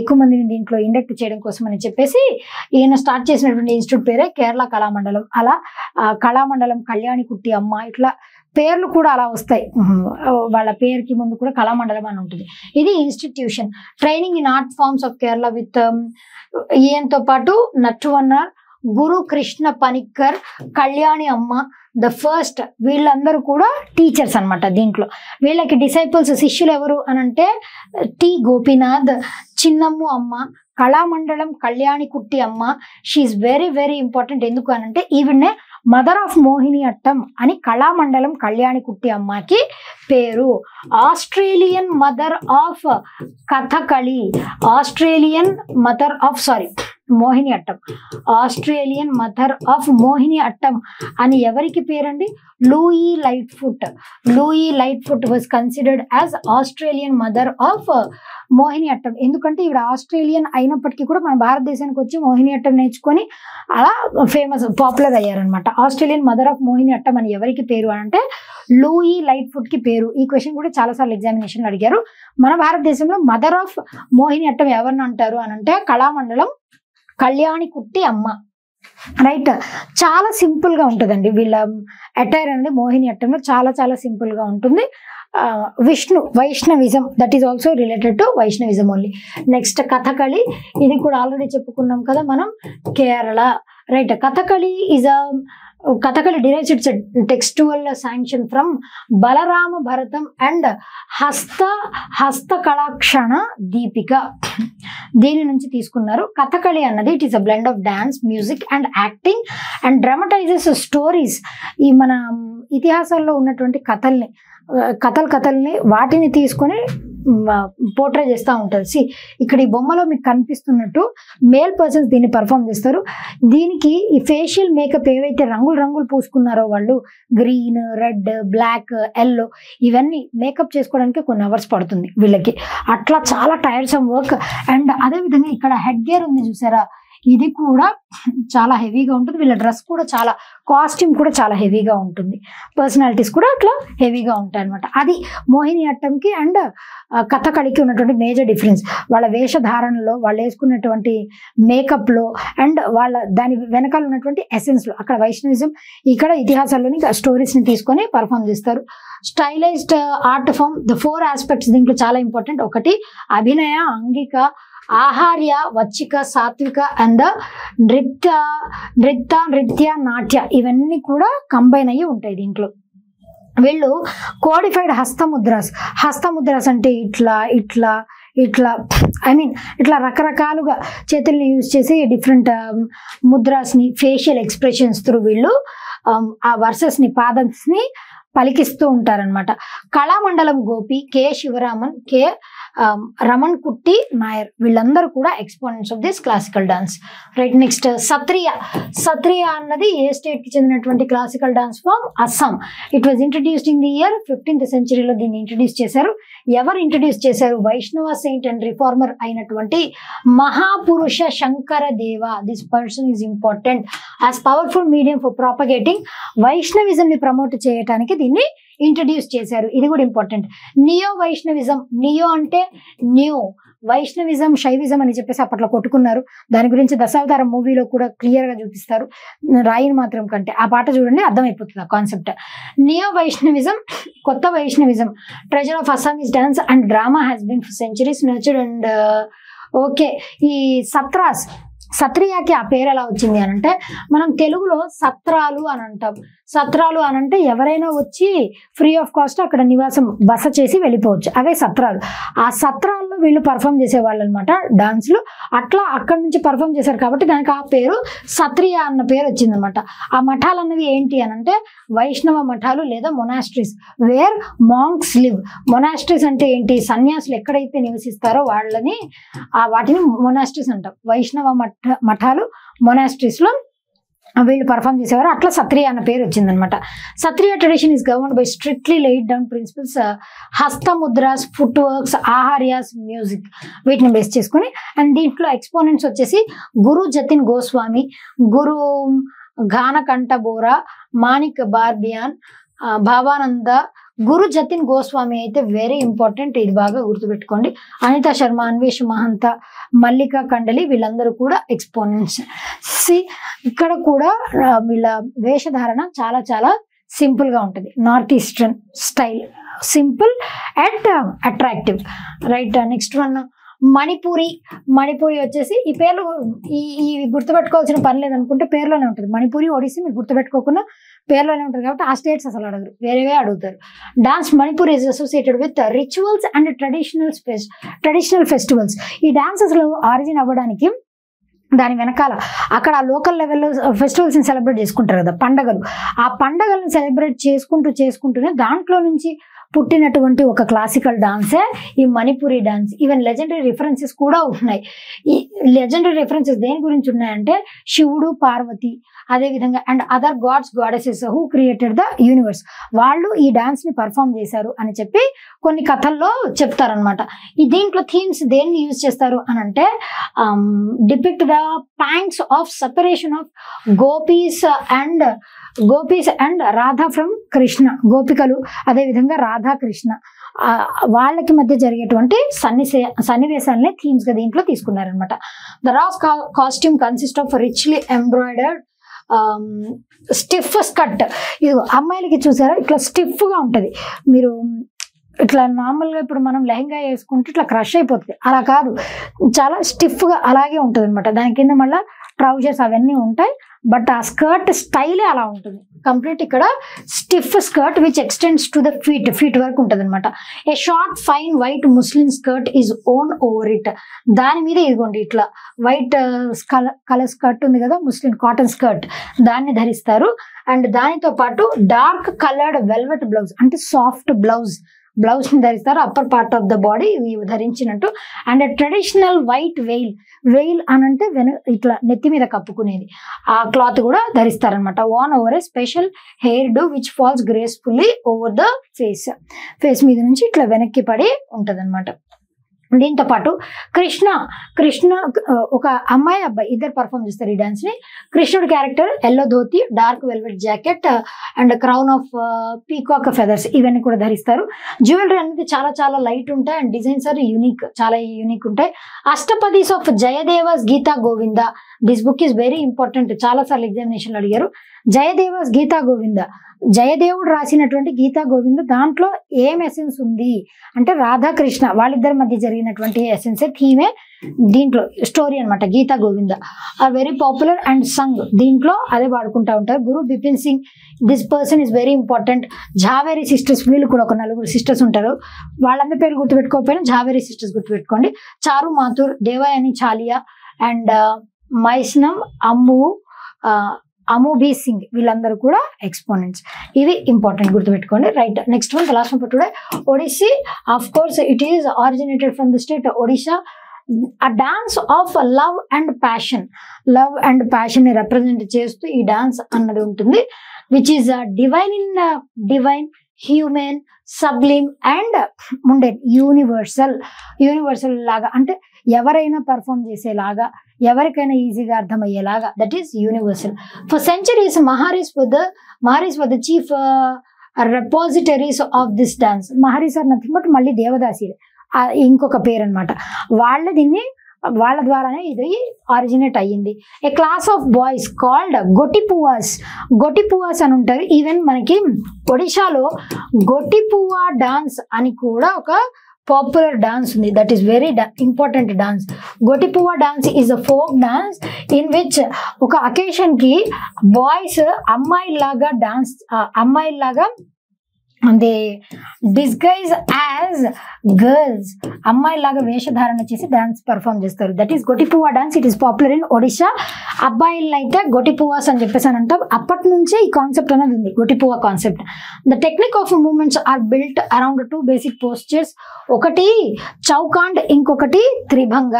ఎక్కువ మందిని దీంట్లో ఇండక్ట్ చేయడం కోసం అని చెప్పేసి ఈయన స్టార్ట్ చేసినటువంటి ఇన్స్టిట్యూట్ పేరే కేరళ కళామండలం. అలా కళామండలం, కళ్యాణి కుట్టి అమ్మ, ఇట్లా పేర్లు కూడా అలా వస్తాయి. వాళ్ళ పేరుకి ముందు కూడా కళామండలం అని ఉంటుంది. ఇది institution. Training in art forms of Kerala with ఈయనతో పాటు నట్టువన్నార్, గురు కృష్ణ పనిక్కర్, కళ్యాణి అమ్మ ద ఫస్ట్, వీళ్ళందరూ కూడా టీచర్స్ అనమాట. దీంట్లో వీళ్ళకి డిసైపుల్స్, శిష్యులు ఎవరు అనంటే టి గోపీనాథ్, చిన్నమ్ము అమ్మ, Kalamandalam Kalyani Kutti Amma. She is very very important. ఎందుకు అనంటే ఈవిడ్నే మదర్ ఆఫ్ మోహిని అట్టం అని కళామండలం కళ్యాణి కుట్టి అమ్మకి పేరు. Australian mother of Kathakali, Mohini Attam, Australian mother of Mohini Attam అని ఎవరికి పేరండి? Louise Lightfoot was considered as Australian mother of Mohini Attam. ఎందుకంటే ఈవిడ ఆస్ట్రేలియన్ అయినప్పటికీ కూడా మన భారతదేశానికి వచ్చి మోహిని అట్టం నేర్చుకొని అలా పాపులర్ అయ్యారనమాట. Australian mother of Mohini Attam అని ఎవరికి పేరు అంటే లూయి లైట్ ఫుట్ కి పేరు. ఈ క్వశ్చన్ కూడా చాలాసార్లు ఎగ్జామినేషన్ అడిగారు. మన భారతదేశంలో మదర్ ఆఫ్ మోహిని అట్టం ఎవరిని అంటారు అని అంటే కళామండలం కళ్యాణి కుట్టి అమ్మ. రైట్, చాలా సింపుల్ గా ఉంటుందండి వీళ్ళ అటైర్ అనేది. మోహిని అట్టంలో చాలా చాలా సింపుల్ గా ఉంటుంది. Vaishnavism, that is also related to Vaishnavism only. Next Kathakali, ఇది కూడా ఆల్రెడీ చెప్పుకున్నాం కదా మనం, Kerala. Right, Kathakali is Kathakali derives its textual sanction from Balarama Bharatam and Hastalakshana Deepika. దీని నుంచి తీసుకున్నారు. కథకళి అన్నది it is a blend of dance, music and acting and dramatises stories. ఈ మన ఇతిహాసాల్లో ఉన్నటువంటి కథల్ని వాటిని తీసుకొని పోర్ట్రే చేస్తూ ఉంటారు. ఇక్కడ ఈ బొమ్మలో మీకు కనిపిస్తున్నట్టు మేల్ పర్సన్స్ దీన్ని పర్ఫామ్ చేస్తారు. దీనికి ఈ ఫేషియల్ మేకప్ ఏవైతే రంగులు పూసుకున్నారో వాళ్ళు, గ్రీన్, రెడ్, బ్లాక్, ఎల్లో, ఇవన్నీ మేకప్ చేసుకోవడానికి కొన్ని అవర్స్ పడుతుంది వీళ్ళకి. అట్లా చాలా టైర్సమ్ వర్క్. అండ్ అదేవిధంగా ఇక్కడ హెడ్ గేర్ ఉంది చూసారా, ఇది కూడా చాలా హెవీగా ఉంటుంది. వీళ్ళ డ్రెస్ కూడా చాలా, కాస్ట్యూమ్ కూడా చాలా హెవీగా ఉంటుంది. పర్సనాలిటీస్ కూడా అట్లా హెవీగా ఉంటాయి అనమాట. అది మోహిని అట్టంకి అండ్ కథకళికి ఉన్నటువంటి మేజర్ డిఫరెన్స్. వాళ్ళ వేషధారణలో, వాళ్ళు వేసుకున్నటువంటి మేకప్లో అండ్ దాని వెనకాల ఉన్నటువంటి ఎసెన్స్లో. అక్కడ వైష్ణవిజం, ఇక్కడ ఇతిహాసాల్లోని స్టోరీస్ని తీసుకొని పర్ఫామ్ చేస్తారు. Stylised art form, the 4 aspects దీంట్లో చాలా ఇంపార్టెంట్. ఒకటి అభినయ, అంగిక, ఆహార్య, వచ్చిక, సాత్విక అండ్ నృత్య, నాట్య, ఇవన్నీ కూడా కంబైన్ అయ్యి ఉంటాయి దీంట్లో. వీళ్ళు కోడిఫైడ్ హస్తముద్రాస్ అంటే ఇట్లా రకరకాలుగా చేతుల్ని యూజ్ చేసి డిఫరెంట్ ముద్రాస్ని, ఫేషియల్ ఎక్స్ప్రెషన్స్ త్రూ వీళ్ళు ఆ వర్సెస్ని, పాదస్ని పలికిస్తూ ఉంటారనమాట. కళామండలం గోపి, కె శివరామన్, కె రమణ్ కుట్టి నాయర్, వీళ్ళందరూ కూడా exponents of this classical dance. Right, next Sattriya అన్నది ఏ స్టేట్ కి చెందినటువంటి classical dance form? Assam. It was introduced in the year 15th century దీన్ని ఇంట్రడ్యూస్ చేశారు. ఎవరు ఇంట్రడ్యూస్ చేశారు? వైష్ణవ సెయింట్ అండ్ రిఫార్మర్ అయినటువంటి మహాపురుష శంకర దేవ. This person is important as powerful medium for propagating Vaishnavism ని ప్రమోట్ చేయడానికి దీన్ని ఇంట్రడ్యూస్ చేశారు. ఇది కూడా ఇంపార్టెంట్. నియో వైష్ణవిజం, నియో అంటే న్యూ, వైష్ణవిజం శైవిజం అని చెప్పేసి అప్పట్లో కొట్టుకున్నారు. దాని గురించి దశావతారం మూవీలో కూడా క్లియర్ గా చూపిస్తారు. రాయిని మాత్రం కంటే ఆ పాట చూడండి, అర్థమైపోతుంది ఆ కాన్సెప్ట్. నియో వైష్ణవిజం, కొత్త Vaishnavism. Treasure of Assamese dance and drama has been for centuries nurtured and okay. ఈ సత్రియాకి ఆ పేరు ఎలా వచ్చింది అని అంటే, మనం తెలుగులో సత్రాలు అని అంటాం. సత్రాలు అని అంటే ఎవరైనా వచ్చి ఫ్రీ ఆఫ్ కాస్ట్ అక్కడ నివాసం బస చేసి వెళ్ళిపోవచ్చు, అవే సత్రాలు. ఆ సత్రాల్లో వీళ్ళు పర్ఫామ్ చేసేవాళ్ళు అనమాట డాన్స్లు. అట్లా అక్కడి నుంచి పర్ఫామ్ చేశారు కాబట్టి దానికి ఆ పేరు సత్రియ అన్న పేరు వచ్చిందనమాట. ఆ మఠాలు అన్నవి ఏంటి అని అంటే వైష్ణవ మఠాలు లేదా monasteries, where monks live. Monasteries అంటే ఏంటి? సన్యాసులు ఎక్కడైతే నివసిస్తారో వాటిని మొనాస్ట్రీస్ అంటాం. వైష్ణవ మఠాలు, మొనాస్ట్రీస్ లో వీళ్ళు పర్ఫామ్ చేసేవారు. అట్లా సత్రియ అన్న పేరు వచ్చిందనమాట. Sattriya tradition is governed by strictly laid down principles, హస్తముద్రాస్, ఫుట్ వర్క్స్, ఆహార్యాస్, మ్యూజిక్, వీటిని బేస్ చేసుకుని. అండ్ దీంట్లో ఎక్స్పోనెంట్స్ వచ్చేసి గురు జతిన్ గోస్వామి, గురు ఘానకంఠ బోరా, మాణిక్ బార్బియాన్, భావానంద. గురు జతిన్ గోస్వామి అయితే వెరీ ఇంపార్టెంట్, ఇది బాగా గుర్తుపెట్టుకోండి. అనితా శర్మ, అన్వేష్ మహంత, మల్లికా కండలి, వీళ్ళందరూ కూడా ఎక్స్పోనెంట్స్. ఇక్కడ కూడా వీళ్ళ వేషధారణ చాలా చాలా సింపుల్ గా ఉంటుంది. North eastern style, simple and attractive. Right, next one Manipuri. Manipuri వచ్చేసి ఈ పేర్లు ఈ గుర్తుపెట్టుకోవాల్సిన పని లేదనుకుంటే పేర్లోనే ఉంటుంది. మణిపూరి, ఒడిస్సీ మీరు గుర్తుపెట్టుకోకుండా పేర్లోనే ఉంటుంది కాబట్టి ఆ స్టేట్స్ అసలు అడగరు, వేరేవే అడుగుతారు. Dance Manipur is associated with rituals and traditional festivals. ఈ డాన్స్ అసలు ఆరిజిన్ అవ్వడానికి దాని వెనకాల అక్కడ లోకల్ లెవెల్లో ఫెస్టివల్స్ ని సెలబ్రేట్ చేసుకుంటారు కదా, పండగలు. ఆ పండగలను సెలబ్రేట్ చేసుకుంటూనే దాంట్లో నుంచి పుట్టినటువంటి ఒక క్లాసికల్ డాన్సే ఈ Manipuri dance. Even legendary references కూడా ఉన్నాయి. ఈ లెజెండరీ రిఫరెన్సెస్ దేని గురించి ఉన్నాయంటే శివుడు, పార్వతి, అదేవిధంగా and other goddesses who created the universe, వాళ్ళు ఈ డాన్స్ ని పర్ఫామ్ చేశారు అని చెప్పి కొన్ని కథల్లో చెప్తారనమాట. ఈ దీంట్లో థీమ్స్ దేన్ని యూజ్ చేస్తారు అని అంటే depict the pangs of separation of gopis and Radha from Krishna. గోపికలు అదేవిధంగా రాధా కృష్ణ వాళ్ళకి మధ్య జరిగేటువంటి సన్నివేశాలనే థీమ్స్ గా దీంట్లో తీసుకున్నారనమాట. The dress costume consist of richly embroidered stiff skirt. ఇది అమ్మాయిలకి చూసారా ఇట్లా స్టిఫ్ గా ఉంటది. మీరు ఇట్లా నార్మల్గా ఇప్పుడు మనం లెహంగా వేసుకుంటే ఇట్లా క్రష్ అయిపోతుంది, అలా కాదు, చాలా స్టిఫ్గా అలాగే ఉంటుంది అనమాట. దాని కింద మళ్ళీ ట్రౌజర్స్ అవన్నీ ఉంటాయి. బట్ ఆ స్కర్ట్ స్టైలే అలా ఉంటుంది. కంప్లీట్ ఇక్కడ stiff skirt which extends to the feet వరకు ఉంటుంది అనమాట. A short fine white muslin skirt is worn over it. దాని మీద ఇదిగోండి ఇట్లా వైట్ కలర్ స్కర్ట్ ఉంది కదా, ముస్లిం కాటన్ స్కర్ట్, దాన్ని ధరిస్తారు. అండ్ దానితో పాటు డార్క్ కలర్డ్ వెల్వెట్ బ్లౌజ్ అంటే సాఫ్ట్ బ్లౌజ్ ని ధరిస్తారు. Upper part of the body ధరించినట్టు. అండ్ ట్రెడిషనల్ వైట్ వెయిల్ అని అంటే ఇట్లా నెత్తి మీద కప్పుకునేది, ఆ క్లాత్ కూడా ధరిస్తారనమాట. Worn over a special hairdo which falls gracefully over the face మీద నుంచి ఇట్లా వెనక్కి పడి ఉంటది అనమాట. దీంతో పాటు కృష్ణ ఒక అమ్మాయి అబ్బాయి ఇద్దరు పర్ఫామ్ చేస్తారు ఈ డాన్స్ ని. కృష్ణుడి character yellow dhoti, dark velvet jacket and crown of peacock feathers ఇవన్నీ కూడా ధరిస్తారు. జ్యువెలరీ అనేది చాలా చాలా లైట్ ఉంటాయి అండ్ డిజైన్స్ ఆర్ చాలా యూనిక్ ఉంటాయి. Ashtapadis of Jayadeva's Gita Govinda. This book is very important, చాలా సార్లు ఎగ్జామినేషన్ అడిగారు. జయదేవాస్ గీతా గోవింద, జయదేవుడు రాసినటువంటి గీతా గోవింద, దాంట్లో ఏం ఎసెన్స్ ఉంది అంటే రాధాకృష్ణ వాళ్ళిద్దరి మధ్య జరిగినటువంటి ఎసెన్సే థీమే దీంట్లో స్టోరీ అనమాట. Gita Govinda are very popular and sung, దీంట్లో అదే పాడుకుంటా ఉంటారు. Guru Bipin Singh, this person is very important. Jhaveri sisters, వీళ్ళు కూడా ఒక 4 సిస్టర్స్ ఉంటారు. వాళ్ళందరి పేరు గుర్తుపెట్టుకోకపోయినా ఝావేరి సిస్టర్స్ గుర్తుపెట్టుకోండి. చారు మాథుర్, దేవయాని చాలియా అండ్ మైస్నం అమూబీ సింగ్, వీళ్ళందరూ కూడా ఎక్స్పోనెంట్స్. ఇవి ఇంపార్టెంట్ గుర్తుపెట్టుకోండి. Right, next one, the last one for today. Odissi, of course it is originated from the state Odisha. ఆ dance of love and passion ని రిప్రజెంట్ చేస్తూ ఈ డాన్స్ అన్నది ఉంటుంది. Which is divine human sublime and mundane universal లాగా, అంటే ఎవరైనా perform చేసేలాగా, ఎవరికైనా ఈజీగా అర్థమయ్యేలాగా, that is universal. For centuries మహారీస్ were the chief repositories of this dance. Maharis are nothing but మళ్ళీ దేవదాసి ఇంకొక పేరు అనమాట. వాళ్ళ ద్వారానే ఇది ఆరిజినేట్ అయ్యింది. ఏ క్లాస్ ఆఫ్ బాయ్స్ కాల్డ్ గొటిపువాస్ అని ఉంటారు. ఈవెన్ మనకి ఒడిశాలో గొటిపువా డాన్స్ అని కూడా ఒక పాపులర్ డాన్స్ ఉంది. That is very important dance. Gotipua dance is a folk dance in which ఒక అకేషన్ కి బాయ్స్ అమ్మాయిలాగా అంటే డిస్గైజ్ యాజ్ గర్ల్స్, అమ్మాయిలాగా వేషధారణ చేసి డాన్స్ పర్ఫామ్ చేస్తారు. That is Gotipua dance. It is popular in Odisha. అబ్బాయిలను అయితే గొటిపువాస్ అని చెప్పేసి అని అంటాం. అప్పటి నుంచే ఈ కాన్సెప్ట్ అనేది ఉంది, Gotipua concept. The technique of movements are built around 2 basic postures. ఒకటి చౌకాండ్, ఇంకొకటి త్రిభంగ.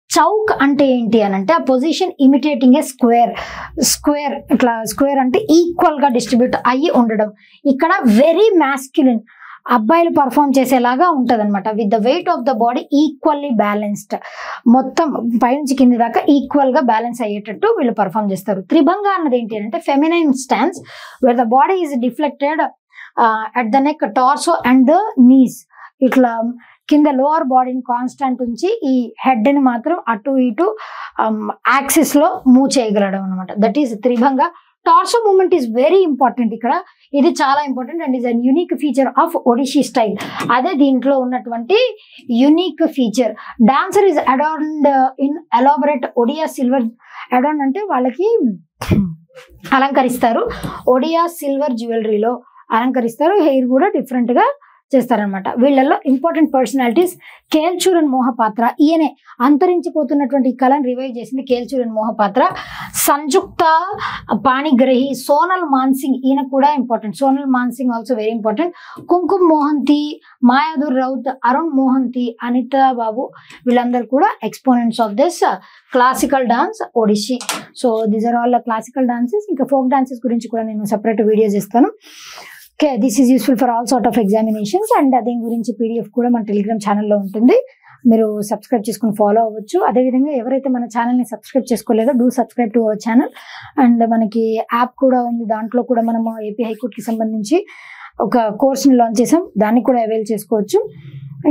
చౌక్ అంటే ఏంటి అని అంటే ఆ పొజిషన్ ఇమిటేటింగ్ ఏ స్క్వేర్ ఇట్లా స్క్వేర్ అంటే ఈక్వల్ గా డిస్ట్రిబ్యూట్ అయ్యి ఉండడం. ఇక్కడ వెరీ మ్యాస్క్యులిన్, అబ్బాయిలు పర్ఫామ్ చేసేలాగా ఉంటది అనమాట. With the weight of the body equally balanced, మొత్తం పైనుంచి కింది దాకా ఈక్వల్ గా బ్యాలెన్స్ అయ్యేటట్టు వీళ్ళు పర్ఫామ్ చేస్తారు. త్రిభంగ అన్నది ఏంటి అంటే feminine stance where the body is deflected at the neck, torso and the knees. ఇట్లా కింద లోవర్ బాడీని కాన్స్టాంట్ ఉంచి ఈ హెడ్ ని మాత్రం అటు ఇటు యాక్సిస్ లో మూవ్ చేయగలడం అనమాట. That is Tribhanga. Torso movement is very important ఇక్కడ, ఇది చాలా important and is an unique feature of Odissi style. అదే దీంట్లో ఉన్నటువంటి unique feature. Dancer is adorned in elaborate Odia silver. Adorn అంటే వాళ్ళకి అలంకరిస్తారు, ఒడియా సిల్వర్ జ్యువెలరీలో అలంకరిస్తారు. హెయిర్ కూడా డిఫరెంట్ గా చేస్తారనమాట. వీళ్ళల్లో ఇంపార్టెంట్ పర్సనాలిటీస్ కేల్చూరన్ మోహపాత్ర, ఈయనే అంతరించిపోతున్నటువంటి కళను రివైవ్ చేసింది కేల్చూరన్ మోహపాత్ర. సంయుక్త పాణిగ్రహి, సోనల్ మాన్సింగ్, ఈయన కూడా important. Sonal Mansingh also very important. Kumkum Mohanty, Mayadhar Raut, Arun Mohanty, Anita Babu, వీళ్ళందరూ కూడా exponents of this classical dance Odissi. So these are all classical dances. ఇంకా ఫోక్ డాన్సెస్ గురించి కూడా నేను సెపరేట్ వీడియోస్ ఇస్తాను. Okay, this is useful for all sort of examinations. And దీని గురించి PDF కూడా మన టెలిగ్రామ్ ఛానల్లో ఉంటుంది, మీరు సబ్స్క్రైబ్ చేసుకుని ఫాలో అవ్వచ్చు. అదేవిధంగా ఎవరైతే మన ఛానల్ని సబ్స్క్రైబ్ చేసుకోలేదో do subscribe to our channel. And మనకి యాప్ కూడా ఉంది, దాంట్లో కూడా మనం ఏపీ హైకోర్టుకి సంబంధించి ఒక కోర్స్ని లాంచ్ చేసాం, దాన్ని కూడా అవైల్ చేసుకోవచ్చు.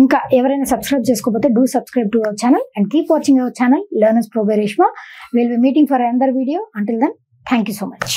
ఇంకా ఎవరైనా సబ్స్క్రైబ్ చేసుకోకపోతే do subscribe to our channel and keep watching our channel Learners Pro by Reshma. Will be meeting for another video. Until then, thank you so much.